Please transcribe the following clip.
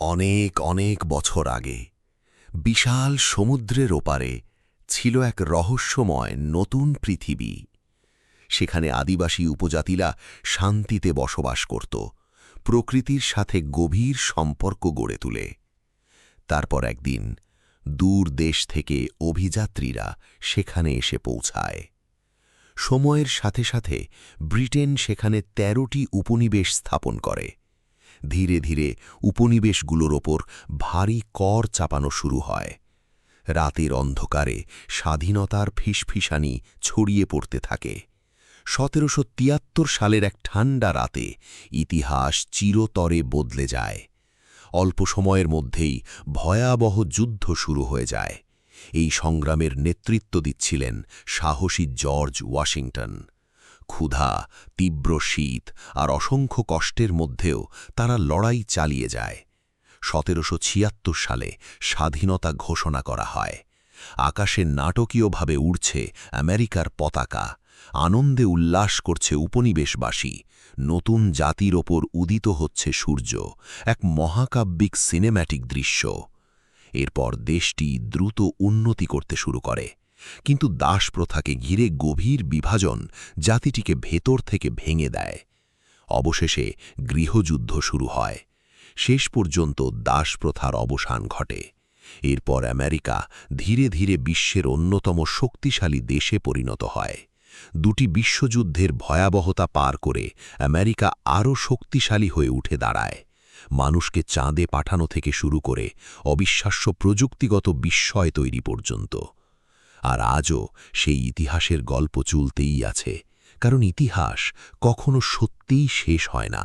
অনেক অনেক বছর আগে বিশাল সমুদ্রের ওপারে ছিল এক রহস্যময় নতুন পৃথিবী। সেখানে আদিবাসী উপজাতিরা শান্তিতে বসবাস করত, প্রকৃতির সাথে গভীর সম্পর্ক গড়ে তোলে। তারপর একদিন দূর দেশ থেকে অভিযাত্রীরা সেখানে এসে পৌঁছায়। সময়ের সাথে সাথে ব্রিটেন সেখানে ১৩টি উপনিবেশ স্থাপন করে। ধীরে ধীরে উপনিবেশগুলোর ওপর ভারী কর চাপানো শুরু হয়। রাতের অন্ধকারে স্বাধীনতার ফিসফিসানি ছড়িয়ে পড়তে থাকে। ১৭৭৩ সালের এক ঠান্ডা রাতে ইতিহাস চিরতরে বদলে যায়। অল্প সময়ের মধ্যেই ভয়াবহ যুদ্ধ শুরু হয়ে যায়। এই সংগ্রামের নেতৃত্ব দিচ্ছিলেন সাহসী জর্জ ওয়াশিংটন। ক্ষুধা, তীব্র শীত আর অসংখ্য কষ্টের মধ্যেও তারা লড়াই চালিয়ে যায়। ১৭৭৬ সালে স্বাধীনতা ঘোষণা করা হয়। আকাশে নাটকীয়ভাবে উড়ছে আমেরিকার পতাকা, আনন্দে উল্লাস করছে উপনিবেশবাসী। নতুন জাতির ওপর উদিত হচ্ছে সূর্য, এক মহাকাব্যিক সিনেম্যাটিক দৃশ্য। এরপর দেশটি দ্রুত উন্নতি করতে শুরু করে, কিন্তু দাসপ্রথাকে ঘিরে গভীর বিভাজন জাতিটিকে ভেতর থেকে ভেঙে দেয়। অবশেষে গৃহযুদ্ধ শুরু হয়। শেষ পর্যন্ত দাসপ্রথার অবসান ঘটে। এরপর আমেরিকা ধীরে ধীরে বিশ্বের অন্যতম শক্তিশালী দেশে পরিণত হয়। দুটি বিশ্বযুদ্ধের ভয়াবহতা পার করে আমেরিকা আরও শক্তিশালী হয়ে উঠে দাঁড়ায়। মানুষকে চাঁদে পাঠানো থেকে শুরু করে অবিশ্বাস্য প্রযুক্তিগত বিস্ময় তৈরি পর্যন্ত। আর আজও সেই ইতিহাসের গল্প চলতেই আছে, কারণ ইতিহাস কখনো সত্যিই শেষ হয় না।